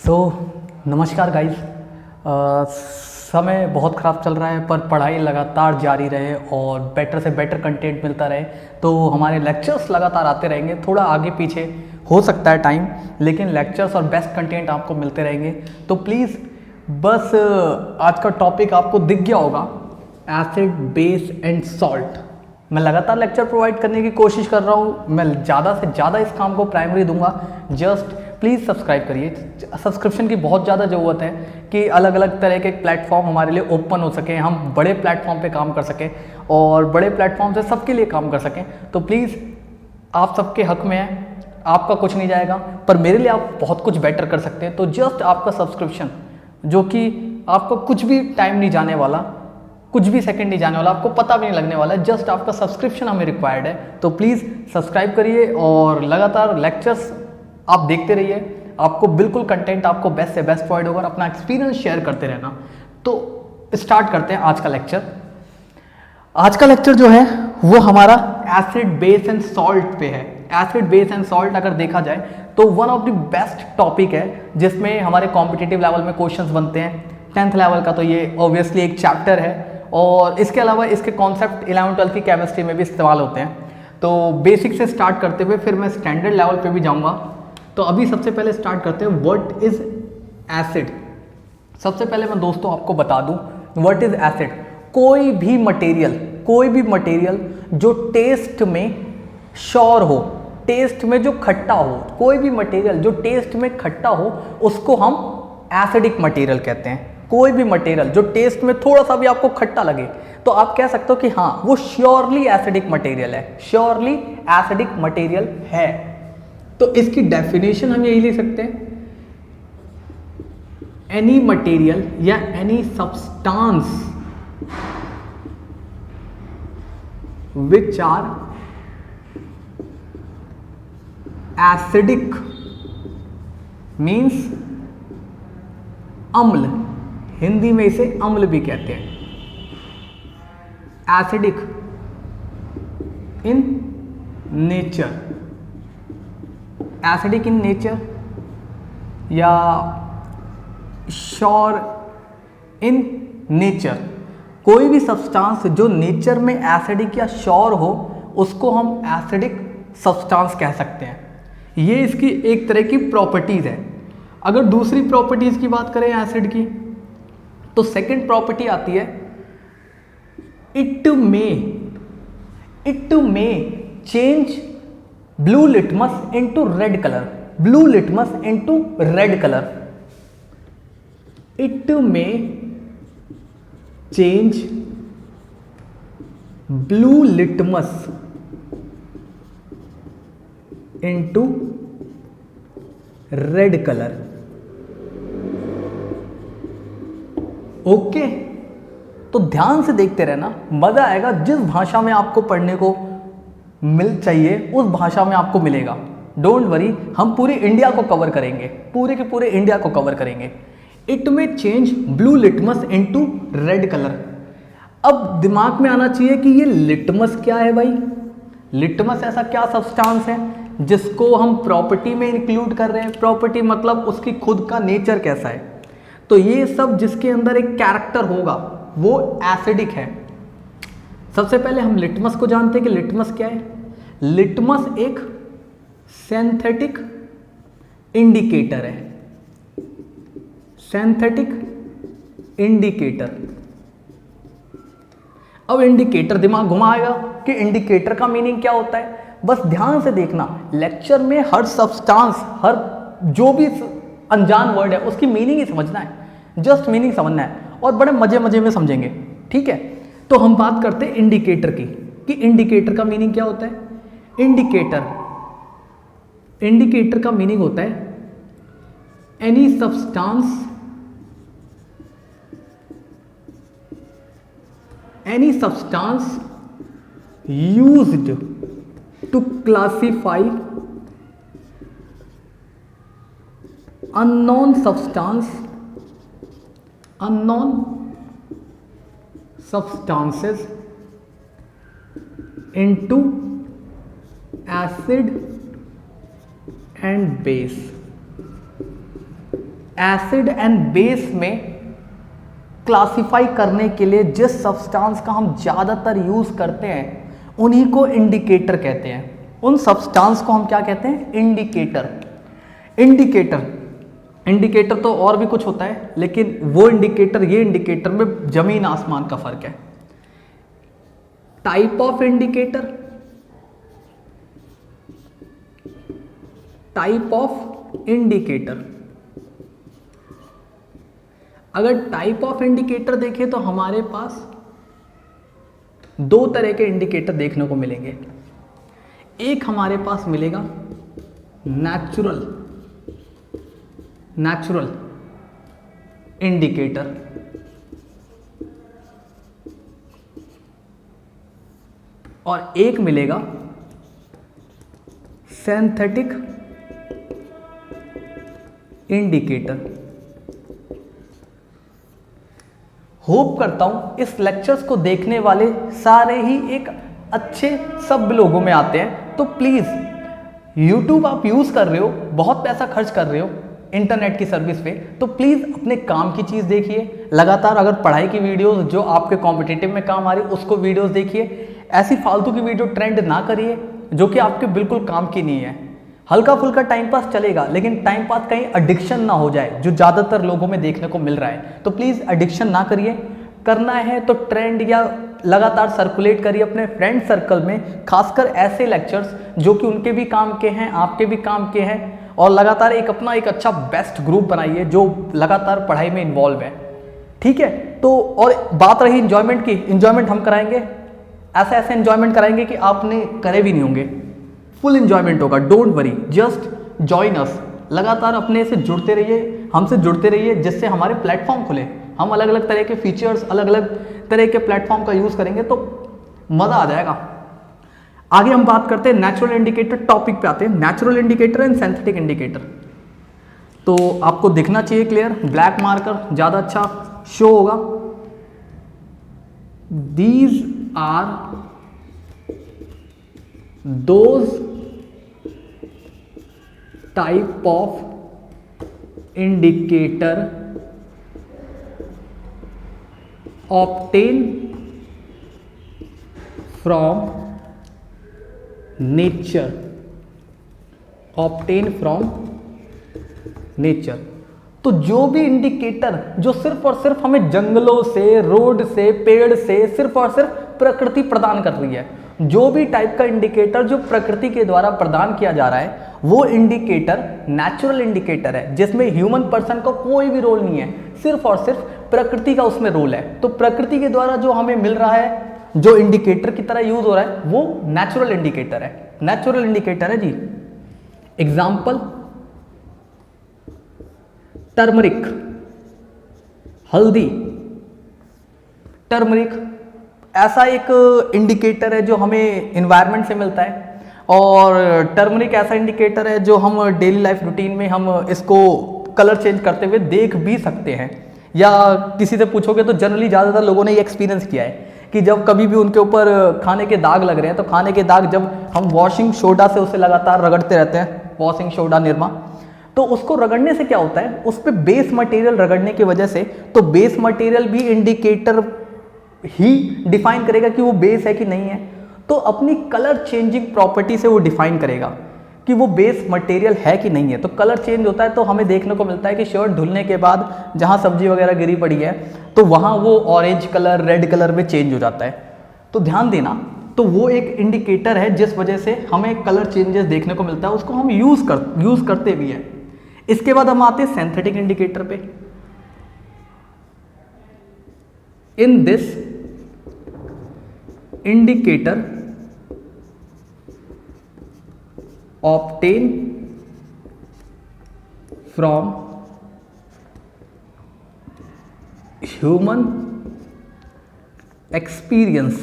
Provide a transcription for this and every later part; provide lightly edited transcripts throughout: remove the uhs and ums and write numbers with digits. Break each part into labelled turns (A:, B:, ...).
A: सो नमस्कार गाइस। समय बहुत ख़राब चल रहा है पर पढ़ाई लगातार जारी रहे और बेटर से बेटर कंटेंट मिलता रहे तो हमारे लेक्चर्स लगातार आते रहेंगे। थोड़ा आगे पीछे हो सकता है टाइम, लेकिन लेक्चर्स और बेस्ट कंटेंट आपको मिलते रहेंगे। तो प्लीज़ बस आज का टॉपिक आपको दिख गया होगा, एसिड बेस एंड सॉल्ट। मैं लगातार लेक्चर प्रोवाइड करने की कोशिश कर रहा हूँ। मैं ज़्यादा से ज़्यादा इस काम को प्राइमरी दूंगा। जस्ट प्लीज़ सब्सक्राइब करिए। सब्सक्रिप्शन की बहुत ज़्यादा ज़रूरत है कि अलग अलग तरह के प्लेटफॉर्म हमारे लिए ओपन हो सकें, हम बड़े प्लेटफॉर्म पे काम कर सकें और बड़े प्लेटफॉर्म से सबके लिए काम कर सकें। तो प्लीज़ आप सबके हक में है, आपका कुछ नहीं जाएगा पर मेरे लिए आप बहुत कुछ बेटर कर सकते हैं। तो जस्ट आपका सब्सक्रिप्शन, जो कि आपको कुछ भी टाइम नहीं जाने वाला, कुछ भी सेकंड नहीं जाने वाला, आपको पता भी नहीं लगने वाला है, जस्ट आपका सब्सक्रिप्शन हमें रिक्वायर्ड है। तो प्लीज़ सब्सक्राइब करिए और लगातार लेक्चर्स आप देखते रहिए। आपको बिल्कुल कंटेंट आपको बेस्ट से बेस्ट प्रोवाइड होगा और अपना एक्सपीरियंस शेयर करते रहना। तो स्टार्ट करते हैं आज का लेक्चर। आज का लेक्चर जो है वो हमारा एसिड बेस एंड सॉल्ट पे है। एसिड बेस एंड सॉल्ट अगर देखा जाए तो one of the best topic है जिसमें हमारे कॉम्पिटिटिव लेवल में क्वेश्चंस बनते हैं। 10th लेवल का तो ये ऑब्वियसली एक चैप्टर है और इसके अलावा इसके कॉन्सेप्ट 11th-12th की केमिस्ट्री में भी इस्तेमाल होते हैं। तो बेसिक से स्टार्ट करते हुए फिर मैं स्टैंडर्ड लेवल पे भी जाऊंगा। तो अभी सबसे पहले स्टार्ट करते हैं व्हाट इज एसिड। सबसे पहले मैं दोस्तों आपको बता दूं व्हाट इज एसिड। कोई भी मटेरियल जो टेस्ट में श्योर हो, टेस्ट में जो खट्टा हो, कोई भी मटेरियल जो टेस्ट में खट्टा हो उसको हम एसिडिक मटेरियल कहते हैं। कोई भी मटेरियल जो टेस्ट में थोड़ा सा भी आपको खट्टा लगे तो आप कह सकते हो कि हाँ वो श्योरली एसिडिक मटेरियल है, श्योरली एसिडिक मटेरियल है। तो इसकी डेफिनेशन हम यही ले सकते हैं, एनी मटेरियल या any substance which are acidic means अम्ल, हिंदी में इसे अम्ल भी कहते हैं। Acidic in nature, acidic in nature या श्योर इन नेचर। कोई भी सब्सटेंस जो नेचर में एसिडिक या श्योर हो उसको हम एसिडिक सब्सटेंस कह सकते हैं। ये इसकी एक तरह की प्रॉपर्टीज है। अगर दूसरी प्रॉपर्टीज की बात करें एसिड की तो सेकंड प्रॉपर्टी आती है it may change blue litmus into red colour. Blue litmus into red colour. It may change blue litmus into red colour. Okay, तो ध्यान से देखते रहना, मजा आएगा। जिस भाषा में आपको पढ़ने को मिल चाहिए उस भाषा में आपको मिलेगा। डोंट वरी, हम पूरी इंडिया को कवर करेंगे, पूरे के पूरे इंडिया को कवर करेंगे। इट में change blue litmus into red colour. अब दिमाग में आना चाहिए कि ये लिटमस क्या है भाई। लिटमस ऐसा क्या सब्सटेंस है जिसको हम प्रॉपर्टी में इंक्लूड कर रहे हैं। प्रॉपर्टी मतलब उसकी खुद का नेचर कैसा है। तो ये सब जिसके अंदर एक कैरेक्टर होगा वो एसिडिक है। सबसे पहले हम लिटमस को जानते हैं कि लिटमस क्या है। लिटमस एक सिंथेटिक इंडिकेटर है, सिंथेटिक इंडिकेटर। अब इंडिकेटर दिमाग घुमाएगा कि इंडिकेटर का मीनिंग क्या होता है। बस ध्यान से देखना, लेक्चर में हर सब्सटेंस, हर जो भी अनजान वर्ड है उसकी मीनिंग ही समझना है, जस्ट मीनिंग समझना है और बड़े मजे मजे में समझेंगे, ठीक है। तो हम बात करते हैं इंडिकेटर की कि इंडिकेटर का मीनिंग क्या होता है। इंडिकेटर का मीनिंग होता है any substance used to classify unknown substances into acid and base। Acid and base में क्लासिफाई करने के लिए जिस सब्सटेंस का हम ज़्यादातर यूज़ करते हैं उन्हीं को इंडिकेटर कहते हैं। उन सब्सटेंस को हम क्या कहते हैं? इंडिकेटर। इंडिकेटर तो और भी कुछ होता है, लेकिन वो इंडिकेटर, ये इंडिकेटर में जमीन आसमान का फर्क है। टाइप ऑफ इंडिकेटर, अगर टाइप ऑफ इंडिकेटर देखें तो हमारे पास दो तरह के इंडिकेटर देखने को मिलेंगे। एक हमारे पास मिलेगा नेचुरल इंडिकेटर, और एक मिलेगा सिंथेटिक इंडिकेटर। होप करता हूं इस लेक्चर्स को देखने वाले सारे ही एक अच्छे सब लोगों में आते हैं। तो प्लीज़ YouTube आप यूज़ कर रहे हो, बहुत पैसा खर्च कर रहे हो इंटरनेट की सर्विस पे, तो प्लीज़ अपने काम की चीज़ देखिए लगातार। अगर पढ़ाई की वीडियोस जो आपके कॉम्पिटिटिव में काम आ रही उसको वीडियोस देखिए। ऐसी फालतू की वीडियो ट्रेंड ना करिए जो कि आपके बिल्कुल काम की नहीं है। हल्का फुल्का टाइम पास चलेगा, लेकिन टाइम पास कहीं एडिक्शन ना हो जाए जो ज़्यादातर लोगों में देखने को मिल रहा है। तो प्लीज़ एडिक्शन ना करिए। करना है तो ट्रेंड या लगातार सर्कुलेट करिए अपने फ्रेंड सर्कल में, खासकर ऐसे लेक्चर्स जो कि उनके भी काम के हैं, आपके भी काम के हैं, और लगातार अपना एक अच्छा बेस्ट ग्रुप बनाइए जो लगातार पढ़ाई में इन्वॉल्व है। ठीक है, तो और बात रही इन्जॉयमेंट की, इन्जॉयमेंट हम कराएंगे, ऐसे इन्जॉयमेंट कराएंगे कि आपने करे भी नहीं होंगे। फुल इन्जॉयमेंट होगा, don't worry, just join us. लगातार अपने से जुड़ते रहिए, हमसे जुड़ते रहिए, जिससे हमारे प्लेटफॉर्म खुले। हम अलग अलग तरह के फीचर्स, अलग अलग तरह के प्लेटफॉर्म का यूज़ करेंगे तो मज़ा आ जाएगा। आगे हम बात करते हैं नेचुरल इंडिकेटर टॉपिक पे आते हैं। Natural indicator and synthetic indicator. तो आपको दिखना चाहिए क्लियर, ब्लैक मार्कर ज़्यादा अच्छा शो होगा। These are those type of indicator obtain from nature, तो जो भी इंडिकेटर जो सिर्फ और सिर्फ हमें जंगलों से, रोड से, पेड़ से सिर्फ और सिर्फ प्रकृति प्रदान कर रही है, जो भी टाइप का इंडिकेटर जो प्रकृति के द्वारा प्रदान किया जा रहा है, वो इंडिकेटर नेचुरल इंडिकेटर है, जिसमें ह्यूमन पर्सन का कोई भी रोल नहीं है, सिर्फ और सिर्फ प्रकृति का उसमें रोल है। तो प्रकृति के द्वारा जो हमें मिल रहा है, जो इंडिकेटर की तरह यूज हो रहा है, वो नेचुरल इंडिकेटर है। नेचुरल इंडिकेटर है जी। एग्जाम्पल, टर्मरिक, हल्दी। टर्मरिक ऐसा एक इंडिकेटर है जो हमें एनवायरनमेंट से मिलता है, और टर्मरिक ऐसा इंडिकेटर है जो हम डेली लाइफ रूटीन में हम इसको कलर चेंज करते हुए देख भी सकते हैं। या किसी से पूछोगे तो जनरली ज़्यादातर लोगों ने ये एक्सपीरियंस किया है कि जब कभी भी उनके ऊपर खाने के दाग लग रहे हैं, तो खाने के दाग जब हम वॉशिंग सोडा से उसे लगातार रगड़ते रहते हैं, वॉशिंग सोडा, निरमा, तो उसको रगड़ने से क्या होता है, उस पर बेस मटेरियल रगड़ने की वजह से, तो बेस मटेरियल भी इंडिकेटर ही डिफाइन करेगा कि वो बेस है कि नहीं है। तो अपनी कलर चेंजिंग प्रॉपर्टी से वो डिफाइन करेगा कि वो बेस मटेरियल है कि नहीं है। तो कलर चेंज होता है, तो हमें देखने को मिलता है कि शर्ट धुलने के बाद जहाँ सब्जी वगैरह गिरी पड़ी है, तो वहाँ वो ऑरेंज कलर, रेड कलर में चेंज हो जाता है। तो ध्यान देना, तो वो एक इंडिकेटर है जिस वजह से हमें कलर चेंजेस देखने को मिलता है, उसको हम यूज़ करते भी हैं। इसके बाद हम आते हैं सिंथेटिक इंडिकेटर पे। In this indicator obtain from human experience,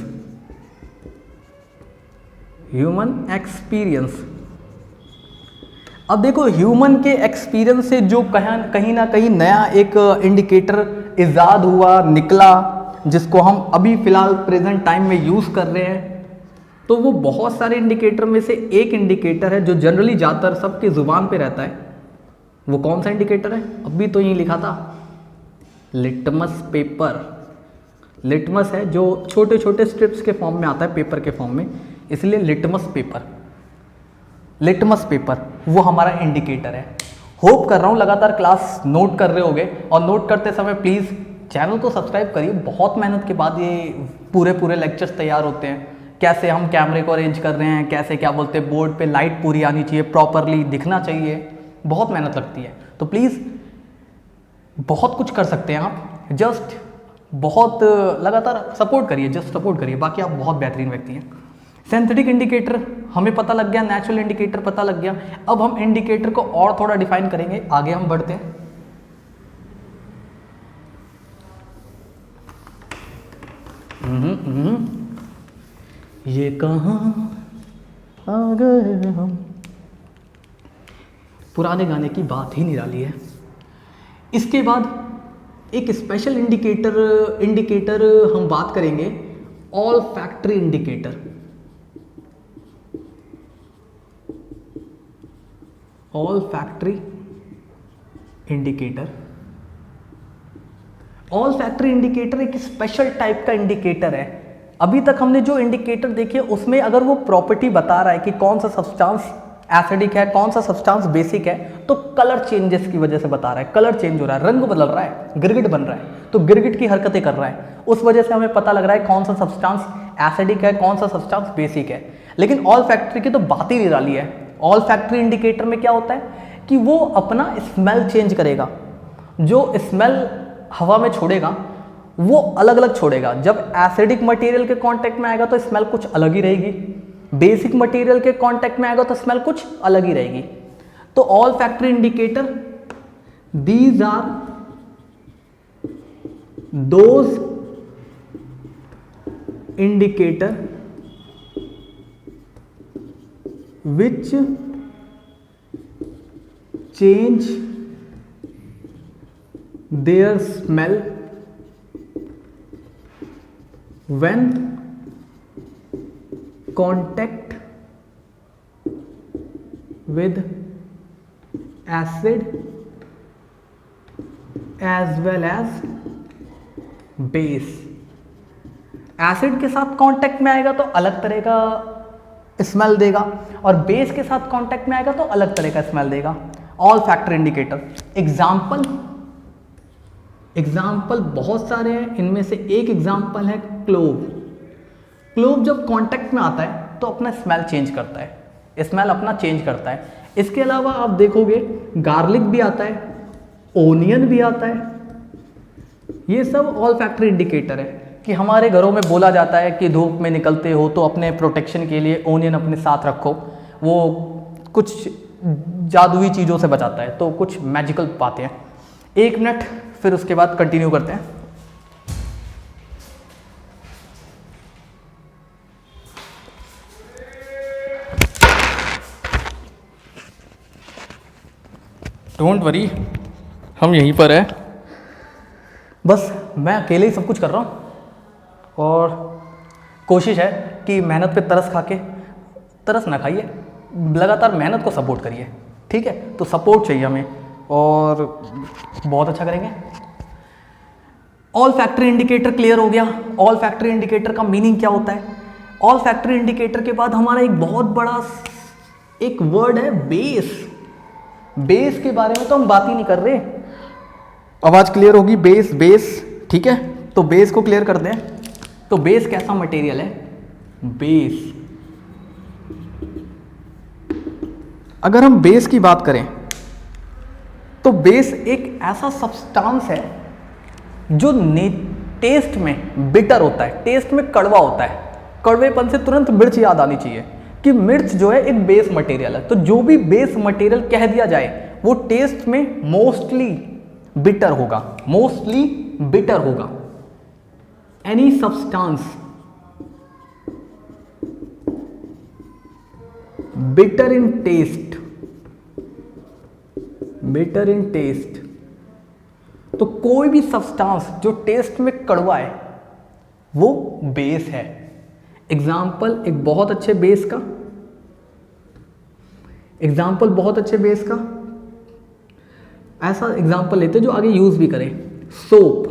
A: अब देखो ह्यूमन के एक्सपीरियंस से जो कहीं ना कहीं नया एक इंडिकेटर इजाद हुआ, निकला, जिसको हम अभी फिलहाल प्रेजेंट टाइम में यूज़ कर रहे हैं, तो वो बहुत सारे इंडिकेटर में से एक इंडिकेटर है जो जनरली ज़्यादातर सबकी ज़ुबान पे रहता है, वो कौन सा इंडिकेटर है? अभी तो यही लिखा था, लिटमस पेपर। लिटमस है जो छोटे छोटे स्ट्रिप्स के फॉर्म में आता है, पेपर के फॉर्म में, इसलिए लिटमस पेपर। लिटमस पेपर वो हमारा इंडिकेटर है। होप कर रहा हूँ लगातार क्लास नोट कर रहे होगे, और नोट करते समय प्लीज़ चैनल को सब्सक्राइब करिए। बहुत मेहनत के बाद ये पूरे लेक्चर्स तैयार होते हैं। कैसे हम कैमरे को अरेंज कर रहे हैं, कैसे क्या बोलते हैं, बोर्ड पे लाइट पूरी आनी चाहिए, प्रॉपरली दिखना चाहिए, बहुत मेहनत लगती है। तो प्लीज़ बहुत कुछ कर सकते हैं आप, जस्ट बहुत लगातार सपोर्ट करिए, जस्ट सपोर्ट करिए, बाकी आप बहुत बेहतरीन व्यक्ति हैं। सिंथेटिक इंडिकेटर हमें पता लग गया, नेचुरल इंडिकेटर पता लग गया। अब हम इंडिकेटर को और थोड़ा डिफाइन करेंगे, आगे हम बढ़ते हैं। ये कहाँ आ गए हम, पुराने गाने की बात ही निराली है। इसके बाद एक स्पेशल इंडिकेटर हम बात करेंगे, all factory indicator. All factory indicator. All factory indicator एक स्पेशल टाइप का इंडिकेटर है। अभी तक हमने जो इंडिकेटर देखे उसमें अगर वो प्रॉपर्टी बता रहा है कि कौन सा सब्सटेंस एसिडिक है, कौन सा सब्सटेंस बेसिक है, तो कलर चेंजेस की वजह से बता रहा है, कलर चेंज हो रहा है, रंग बदल रहा है, गिरगिट बन रहा है, तो गिरगिट की हरकतें कर रहा है, उस वजह से हमें पता लग रहा है कौन सा सब्सटेंस एसिडिक है, कौन सा सब्सटेंस बेसिक है। लेकिन ऑल फैक्ट्री की तो बात ही निराली है। ऑल फैक्ट्री इंडिकेटर में क्या होता है कि वो अपना स्मेल चेंज करेगा। जो स्मेल हवा में छोड़ेगा वो अलग अलग छोड़ेगा। जब एसिडिक मटेरियल के कांटेक्ट में आएगा तो स्मेल कुछ अलग ही रहेगी, बेसिक मटेरियल के कांटेक्ट में आएगा तो स्मेल कुछ अलग ही रहेगी। तो olfactory indicator, these are those indicator which change their smell when contact with acid as well as base। Acid के साथ कांटेक्ट में आएगा तो अलग तरह का स्मेल देगा, और बेस के साथ कांटेक्ट में आएगा तो अलग तरह का स्मेल देगा। All factor indicator. एग्जाम्पल बहुत सारे हैं, इनमें से एक एग्जाम्पल है क्लोव। क्लोव जब कांटेक्ट में आता है तो अपना स्मेल चेंज करता है, स्मेल अपना चेंज करता है। इसके अलावा आप देखोगे गार्लिक भी आता है, ओनियन भी आता है। ये सब ऑल फैक्टर इंडिकेटर है कि हमारे घरों में बोला जाता है कि धूप में निकलते हो तो अपने प्रोटेक्शन के लिए ओनियन अपने साथ रखो, वो कुछ जादुई चीज़ों से बचाता है। तो कुछ मैजिकल बातें हैं। 1 मिनट, फिर उसके बाद कंटिन्यू करते हैं। डोंट वरी, हम यहीं पर है। बस मैं अकेले ही सब कुछ कर रहा हूँ, और कोशिश है कि मेहनत पे तरस खा के, तरस ना खाइए, लगातार मेहनत को सपोर्ट करिए, ठीक है? तो सपोर्ट चाहिए हमें, और बहुत अच्छा करेंगे। ऑल फैक्ट्री इंडिकेटर क्लियर हो गया। ऑल फैक्ट्री इंडिकेटर का मीनिंग क्या होता है? ऑल फैक्ट्री इंडिकेटर के बाद हमारा एक बहुत बड़ा एक वर्ड है बेस। बेस के बारे में तो हम बात ही नहीं कर रहे। आवाज क्लियर होगी? बेस, ठीक है? तो बेस को क्लियर कर दें। तो बेस कैसा मटेरियल है? बेस, अगर हम बेस की बात करें तो बेस एक ऐसा सब्सटेंस है जो टेस्ट में बिटर होता है, टेस्ट में कड़वा होता है। कड़वेपन से तुरंत मिर्च याद आनी चाहिए कि मिर्च जो है एक बेस मटेरियल है। तो जो भी बेस मटेरियल कह दिया जाए वो टेस्ट में मोस्टली बिटर होगा। Any substance bitter in taste, तो कोई भी सब्सटेंस जो टेस्ट में कड़वा है वो बेस है। एग्जाम्पल एक बहुत अच्छे बेस का, ऐसा एग्जाम्पल लेते हैं जो आगे यूज़ भी करें, सोप।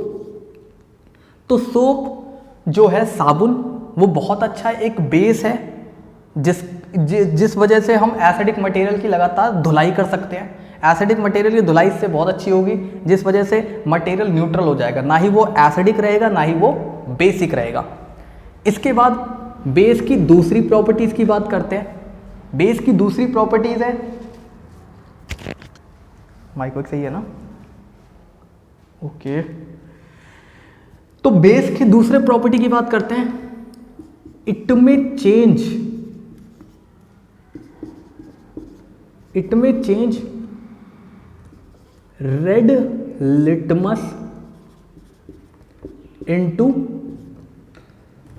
A: तो सोप जो है साबुन, वो बहुत अच्छा एक बेस है जिस वजह से हम एसिडिक मटेरियल की लगातार धुलाई कर सकते हैं। एसिडिक मटेरियल की धुलाई इससे बहुत अच्छी होगी, जिस वजह से मटेरियल न्यूट्रल हो जाएगा, ना ही वो एसिडिक रहेगा ना ही वो बेसिक रहेगा। इसके बाद बेस की दूसरी प्रॉपर्टीज़ की बात करते हैं। बेस की दूसरी प्रॉपर्टीज़ है, माइक सही है ना, ओके। तो बेस की दूसरे प्रॉपर्टी की बात करते हैं, इट में change red litmus into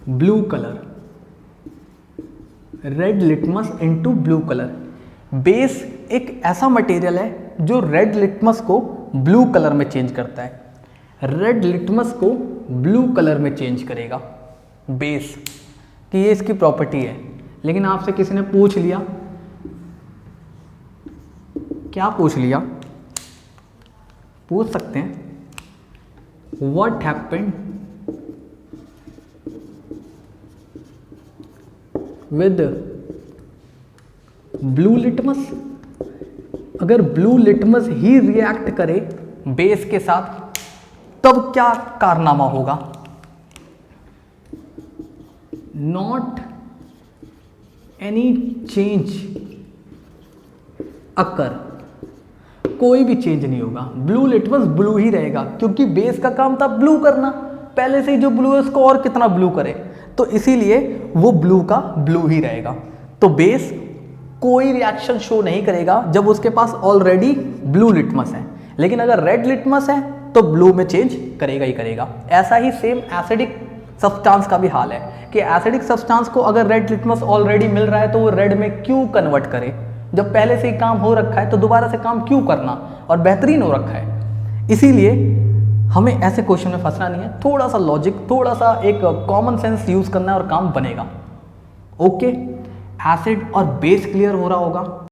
A: blue colour. Red litmus into blue colour. Base एक ऐसा मटेरियल है जो रेड लिटमस को ब्लू कलर में चेंज करता है, रेड लिटमस को ब्लू कलर में चेंज करेगा बेस कि ये इसकी प्रॉपर्टी है। लेकिन आपसे किसी ने पूछ लिया, क्या पूछ लिया, पूछ सकते हैं what happened with blue litmus. अगर ब्लू लिटमस ही रिएक्ट करे बेस के साथ तब क्या कारनामा होगा? नॉट एनी चेंज अकर, कोई भी चेंज नहीं होगा, ब्लू लिटमस ब्लू ही रहेगा, क्योंकि बेस का काम था ब्लू करना, पहले से ही जो ब्लू है उसको और कितना ब्लू करे, तो इसीलिए वो ब्लू का ब्लू ही रहेगा। तो बेस कोई रिएक्शन शो नहीं करेगा जब उसके पास ऑलरेडी ब्लू लिटमस है, लेकिन अगर रेड लिटमस है तो ब्लू में चेंज करेगा ही करेगा। ऐसा ही सेम एसिडिक सब्सटेंस का भी हाल है कि एसिडिक सब्सटेंस को अगर रेड लिटमस ऑलरेडी मिल रहा है तो वो रेड में क्यों कन्वर्ट करे, जब पहले से ही काम हो रखा है तो दोबारा से काम क्यों करना, और बेहतरीन हो रखा है। इसीलिए हमें ऐसे क्वेश्चन में फंसना नहीं है, थोड़ा सा लॉजिक, थोड़ा सा एक कॉमन सेंस यूज करना है और काम बनेगा। ओके, एसिड और बेस क्लियर हो रहा होगा।